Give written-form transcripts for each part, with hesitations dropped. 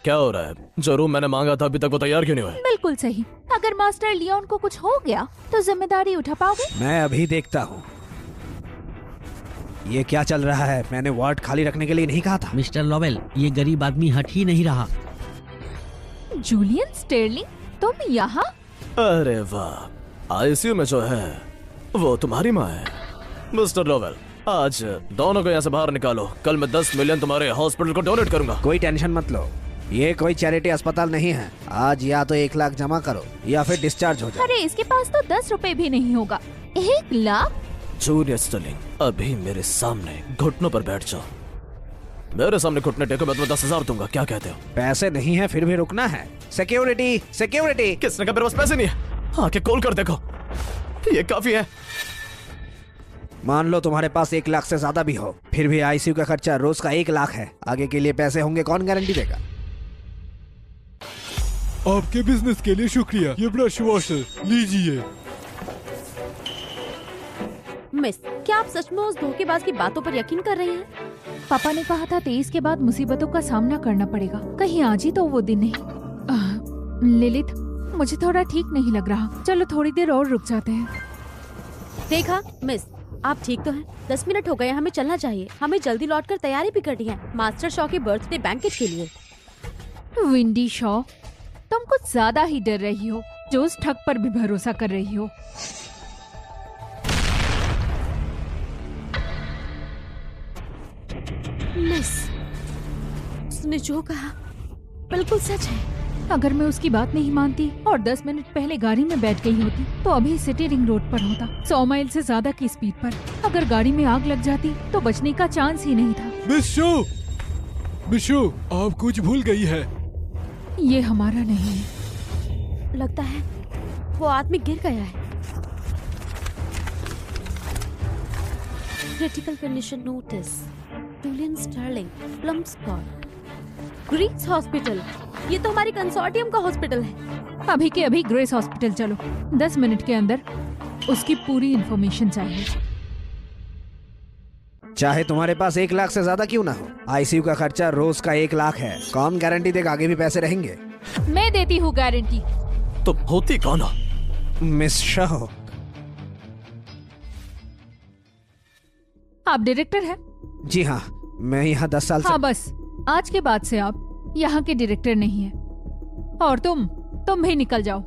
क्या हो रहा है? जो रूम मैंने मांगा था अभी तक वो तैयार क्यों नहीं हुआ? बिल्कुल सही। अगर मास्टर लियोन को कुछ हो गया तो जिम्मेदारी उठा पाओगे? मैं अभी देखता हूँ। ये क्या चल रहा है? मैंने वार्ड खाली रखने के लिए नहीं कहा था। मिस्टर लॉवेल, ये गरीब आदमी हट ही नहीं रहा। जूलियन स्टर्लिंग, तुम यहाँ? अरे वाह, आईसीयू में जो है वो तुम्हारी माँ है। मिस्टर लोवेल, आज दोनों को यहाँ से बाहर निकालो। कल मैं 10 मिलियन तुम्हारे हॉस्पिटल को डोनेट करूंगा। कोई टेंशन मत लो, ये कोई चैरिटी अस्पताल नहीं है। आज या तो 1 लाख जमा करो या फिर डिस्चार्ज हो जाओ। अरे इसके पास तो 10 रुपए भी नहीं होगा। 1 लाख? जूनियर स्टर्लिंग, अभी मेरे सामने घुटनों पर बैठ जाओ। मेरे सामने घुटने टेको, मैं तुम्हें 10,000 दूंगा। क्या कहते हो? पैसे नहीं है फिर भी रुकना है। Security, security. किसने कहा मेरे पास पैसे नहीं है? आके कॉल कर देखो, ये काफी है। मान लो तुम्हारे पास 1 लाख से ज्यादा भी हो, फिर भी आईसीयू का खर्चा रोज का 1 लाख है। आगे के लिए पैसे होंगे कौन गारंटी देगा? आपके बिजनेस के लिए शुक्रिया। ये ब्रश वॉशर लीजिए। मिस, क्या आप सच में उस धोखेबाज की बातों पर यकीन कर रही हैं? पापा ने कहा था 23 के बाद मुसीबतों का सामना करना पड़ेगा। कहीं आज ही तो वो दिन नहीं। लिलित, मुझे थोड़ा ठीक नहीं लग रहा। चलो थोड़ी देर और रुक जाते हैं। देखा मिस, आप ठीक तो हैं? 10 मिनट हो गए, हमें चलना चाहिए। हमें जल्दी लौटकर तैयारी भी करनी है मास्टर शॉ के बर्थडे बैंकेट के लिए। विंडी शॉ, तुम कुछ ज्यादा ही डर रही हो, जो उस ठग पर भी भरोसा कर रही हो। मिस, उसने जो कहा बिल्कुल सच है। अगर मैं उसकी बात नहीं मानती और 10 मिनट पहले गाड़ी में बैठ गई होती तो अभी सिटी रिंग रोड पर होता, 100 माइल से ज्यादा की स्पीड पर। अगर गाड़ी में आग लग जाती तो बचने का चांस ही नहीं था। मिस शो, आप कुछ भूल गई है। ये हमारा नहीं है। लगता है वो आदमी गिर गया है। Critical condition notice, Julian Sterling, Plumscott, Greeks hospital. ये तो हमारी कंसोर्टियम का हॉस्पिटल है। अभी के अभी ग्रेस हॉस्पिटल चलो। 10 मिनट के अंदर उसकी पूरी इन्फॉर्मेशन चाहिए। चाहे तुम्हारे पास 1 लाख से ज्यादा क्यों ना हो, आईसीयू का खर्चा रोज का 1 लाख है। कौन गारंटी देगा आगे भी पैसे रहेंगे? मैं देती हूँ गारंटी। तुम होती कौन हो? मिस शो, आप डायरेक्टर हैं? जी हाँ, मैं यहाँ 10 साल से। हाँ बस, आज के बाद से आप यहाँ के डायरेक्टर नहीं हैं। और तुम भी निकल जाओ।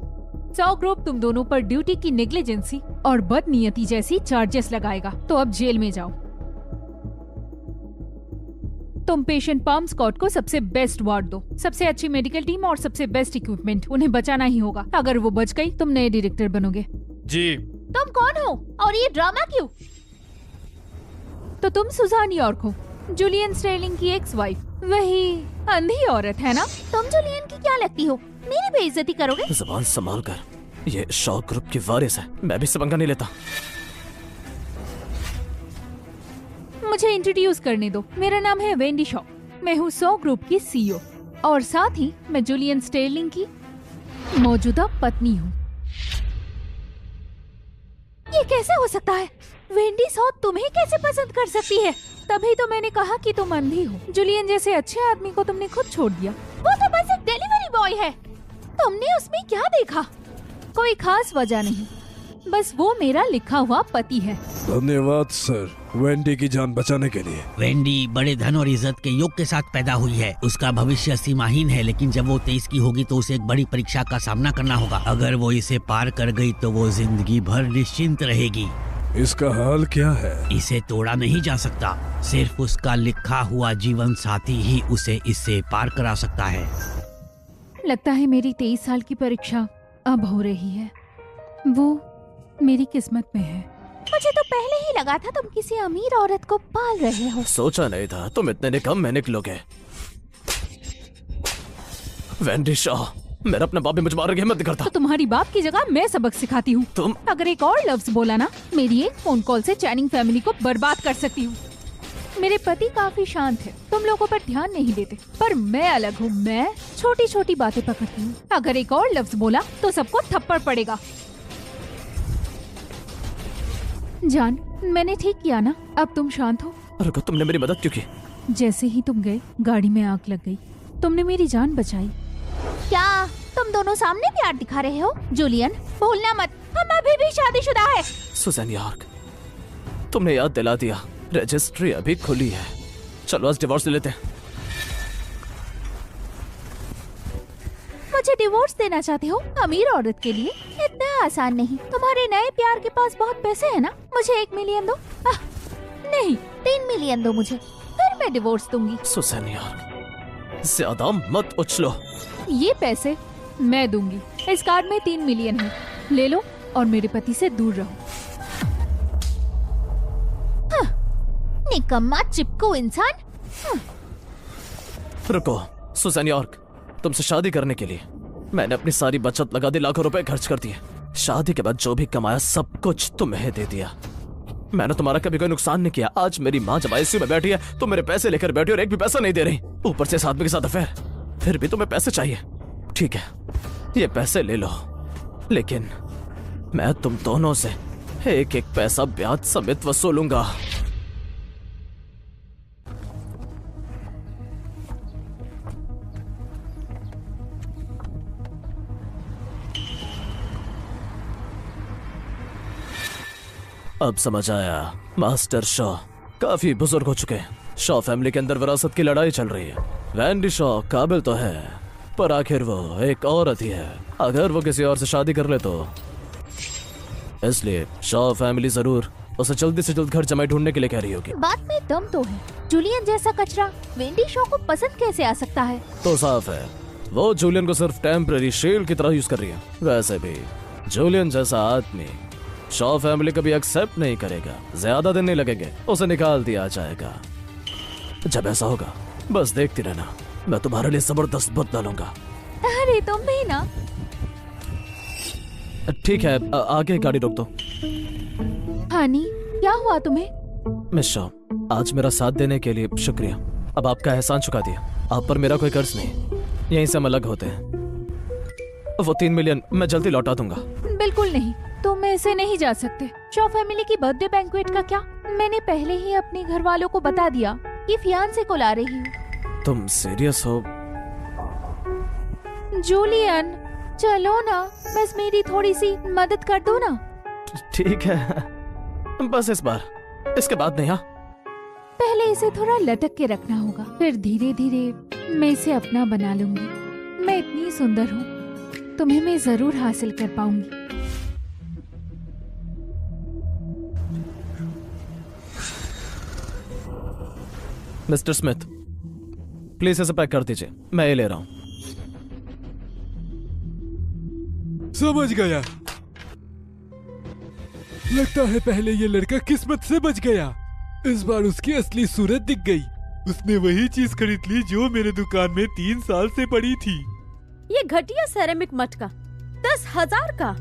100 ग्रुप तुम दोनों पर ड्यूटी की नेग्लिजेंसी और बदनीयती जैसी चार्जेस लगाएगा, तो अब जेल में जाओ। तुम पेशेंट पाल्मस्कॉट को सबसे बेस्ट वार्ड दो, सबसे अच्छी मेडिकल टीम और सबसे बेस्ट इक्विपमेंट। उन्हें बचाना ही होगा। अगर वो बच गई तुम नए डायरेक्टर बनोगे। जी। तुम कौन हो और ये ड्रामा क्यों? तो तुम सुजान यॉर्क हो, जूलियन स्टर्लिंग की एक्स वाइफ। वही अंधी औरत है ना? तुम जूलियन की क्या लगती हो? मेरी बेइज्जती करोगे? ज़बान संभाल कर, ये शॉ ग्रुप की वारिस है। मैं भी इससे पंगा नहीं लेता। मुझे इंट्रोड्यूस करने दो। मेरा नाम है वेंडी शॉ। मैं हूँ 100 ग्रुप की सीईओ और साथ ही मैं जूलियन स्टर्लिंग की मौजूदा पत्नी हूँ। ये कैसे हो सकता है? वेंडी शॉ तुम्हें कैसे पसंद कर सकती है? तभी तो मैंने कहा कि तुम अंधी हो। जूलियन जैसे अच्छे आदमी को तुमने खुद छोड़ दिया। वो तो बस एक डिलीवरी बॉय है। तुमने उसमें क्या देखा? कोई खास वजह नहीं, बस वो मेरा लिखा हुआ पति है। धन्यवाद सर, वेंडी की जान बचाने के लिए। वेंडी बड़े धन और इज्जत के योग के साथ पैदा हुई है। उसका भविष्य सीमाहीन है, लेकिन जब वो 23 की होगी तो उसे एक बड़ी परीक्षा का सामना करना होगा। अगर वो इसे पार कर गई तो वो जिंदगी भर निश्चिंत रहेगी। इसका हाल क्या है? इसे तोड़ा नहीं जा सकता। सिर्फ उसका लिखा हुआ जीवन साथी ही उसे इससे पार करा सकता है। लगता है मेरी 23 साल की परीक्षा अब हो रही है। वो मेरी किस्मत में है। मुझे तो पहले ही लगा था तुम किसी अमीर औरत को पाल रहे हो। सोचा नहीं था तुम इतने निकम में निकलोगे। वेंडी शॉ, मेरा अपना बाप भी मुझे मारने की हिम्मत नहीं करता। तो तुम्हारी बाप की जगह मैं सबक सिखाती हूँ। तुम अगर एक और लफ्ज बोला ना, मेरी एक फोन कॉल से चैनिंग फैमिली को बर्बाद कर सकती हूँ। मेरे पति काफी शांत है, तुम लोगों पर ध्यान नहीं देते, पर मैं अलग हूँ। मैं छोटी छोटी बातें पकड़ती हूँ। अगर एक और लफ्ज बोला तो सबको थप्पड़ पड़ेगा। जान, मैंने ठीक किया ना? अब तुम शांत हो। रुको, तुमने मेरी मदद क्यों की? जैसे ही तुम गए गाड़ी में आग लग गई। तुमने मेरी जान बचाई। क्या तुम दोनों सामने प्यार दिखा रहे हो? जूलियन, भूलना मत, हम अभी भी शादीशुदा है। सुजैन यॉर्क, तुमने याद दिला दिया, रजिस्ट्री अभी खुली है। चलो आज डिवोर्स ले लेते हैं। मुझे डिवोर्स देना चाहते हो? अमीर औरत के लिए इतना आसान नहीं। तुम्हारे नए प्यार के पास बहुत पैसे है ना? मुझे 1 मिलियन दो। नहीं, 3 मिलियन दो मुझे, फिर मैं डिवोर्स दूंगी। सुजैन यॉर्क, ज्यादा मत उछलो। ये पैसे मैं दूंगी। इस कार्ड में 3 मिलियन है, ले लो और मेरे पति से दूर रहो। निकम्मा चिपकू इंसान। रुको सुजैन यॉर्क, तुमसे शादी करने के लिए मैंने अपनी सारी बचत लगा दी, लाखों रुपए खर्च कर दिए। शादी के बाद जो भी कमाया सब कुछ तुम्हें दे दिया। मैंने तुम्हारा कभी कोई नुकसान नहीं किया। आज मेरी माँ जब आईसीयू में बैठी है तो मेरे पैसे लेकर बैठी और एक भी पैसा नहीं दे रही। ऊपर से इस आदमी के साथ अफेयर, फिर भी तुम्हें पैसे चाहिए। ठीक है, ये पैसे ले लो, लेकिन मैं तुम दोनों से एक एक पैसा ब्याज समेत वसूलूंगा। अब समझ आया, मास्टर शॉ काफी बुजुर्ग हो चुके हैं। शॉ फैमिली के अंदर विरासत की लड़ाई चल रही है। वैंडी शॉ काबिल तो है, पर आखिर वो एक औरत ही है। अगर वो किसी और से शादी कर ले तो इसलिए शॉ फैमिली जरूर उसे जल्दी से जल्द घर जमाई ढूंढने के लिए कह रही होगी। बात में दम तो है। जूलियन जैसा कचरा वेंडी शॉ को पसंद कैसे आ सकता है? तो साफ है वो जूलियन को सिर्फ टेम्पररी शील्ड की तरह यूज कर रही है। वैसे भी जूलियन जैसा आदमी शॉ फैमिली कभी एक्सेप्ट नहीं करेगा। ज्यादा दिन नहीं लगेंगे, उसे निकाल दिया जाएगा। जब ऐसा होगा बस देखती रहना, मैं तुम्हारे लिए जबरदस्त बुत डालूंगा। अरे तुम भी ना। ठीक है, आगे गाड़ी रोक दो। हानी, क्या हुआ तुम्हें? मिस शॉ, आज मेरा साथ देने के लिए शुक्रिया। अब आपका एहसान चुका दिया, आप पर मेरा कोई कर्ज नहीं। यहीं से हम अलग होते हैं। वो 3 मिलियन मैं जल्दी लौटा दूंगा। बिल्कुल नहीं, तुम ऐसे नहीं जा सकते। शॉ फैमिली की बर्थडे बैंक्वेट का क्या? मैंने पहले ही अपने घर वालों को बता दिया कि फियांसे को ला रही हूँ। तुम सीरियस हो? जूलियन, चलो ना, बस मेरी थोड़ी सी मदद कर दो ना। ठीक है, बस इस बार, इसके बाद नहीं। हाँ, पहले इसे थोड़ा लटक के रखना होगा, फिर धीरे धीरे मैं इसे अपना बना लूंगी। मैं इतनी सुंदर हूँ, तुम्हें मैं जरूर हासिल कर पाऊंगी। मिस्टर स्मिथ, प्लीज इसे पैक कर दीजिए, मैं ये ले रहा हूँ। समझ गया। लगता है पहले ये लड़का किस्मत से बच गया। इस बार उसकी असली सूरत दिख गई। उसने वही चीज खरीद ली जो मेरे दुकान में 3 साल से पड़ी थी। ये घटिया सेरेमिक मटका 10,000 का,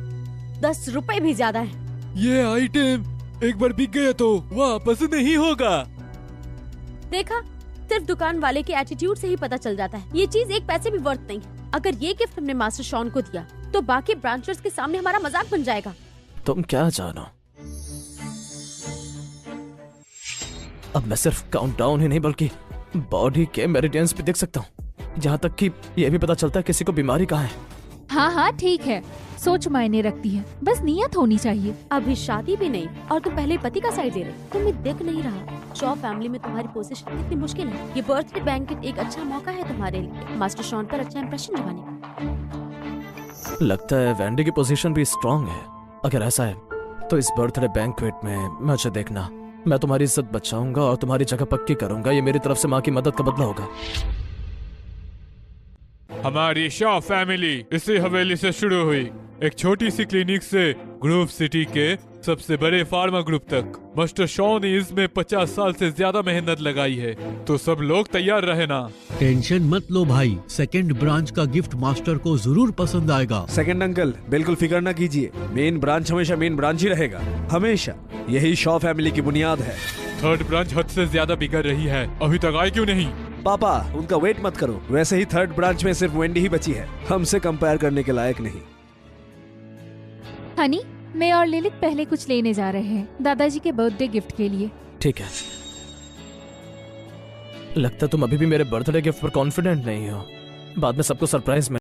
10 रुपए भी ज्यादा है। ये आइटम एक बार बिक गया तो वापस नहीं होगा। देखा, सिर्फ दुकान वाले के एटीट्यूड से ही पता चल जाता है ये चीज एक पैसे भी वर्थ नहीं। अगर ये गिफ्ट हमने मास्टर शॉन को दिया तो बाकी ब्रांचर्स के सामने हमारा मजाक बन जाएगा। तुम क्या जानो, अब मैं सिर्फ काउंटडाउन ही नहीं बल्कि बॉडी के मेरिडियंस भी देख सकता हूँ। यहाँ तक कि ये भी पता चलता है किसी को बीमारी कहाँ है। हाँ हाँ ठीक है, सोच मायने रखती है, बस नियत होनी चाहिए। अभी शादी भी नहीं और तुम पहले पति का साइड ले रहे। तुम्हें दिख नहीं रहा शॉ फैमिली में तुम्हारी पोजीशन कितनी मुश्किल है। ये बर्थडे बैंकेट एक अच्छा मौका है तुम्हारे लिए मास्टर शॉन पर अच्छा इंप्रेशन जमाने का। लगता है वैंडी की पोजीशन भी स्ट्रांग है। अगर ऐसा है तो इस बर्थडे बैंक्वेट में मुझे देखना। मैं तुम्हारी इज्जत बचाऊंगा और तुम्हारी जगह पक्की करूंगा। ये मेरी तरफ से माँ की मदद का बदला होगा। हमारी शॉ फैमिली इसी हवेली से शुरू हुई, एक छोटी सी क्लिनिक से ग्रुप सिटी के सबसे बड़े फार्मा ग्रुप तक। मास्टर शॉ ने इसमें 50 साल से ज्यादा मेहनत लगाई है, तो सब लोग तैयार रहे ना। टेंशन मत लो भाई, सेकंड ब्रांच का गिफ्ट मास्टर को जरूर पसंद आएगा। सेकंड अंकल, बिल्कुल फिक्र ना कीजिए, मेन ब्रांच हमेशा मेन ब्रांच ही रहेगा, हमेशा। यही शॉ फैमिली की बुनियाद है। थर्ड ब्रांच हद से ज्यादा बिगड़ रही है, अभी तक आए क्यों नहीं? पापा, उनका वेट मत करो। वैसे ही थर्ड ब्रांच में सिर्फ वेंडी ही बची है, हमसे कंपेयर करने के लायक नहीं। हनी, मैं और लिलित पहले कुछ लेने जा रहे हैं दादाजी के बर्थडे गिफ्ट के लिए। ठीक है, लगता तुम अभी भी मेरे बर्थडे गिफ्ट पर कॉन्फिडेंट नहीं हो। बाद में सबको सरप्राइज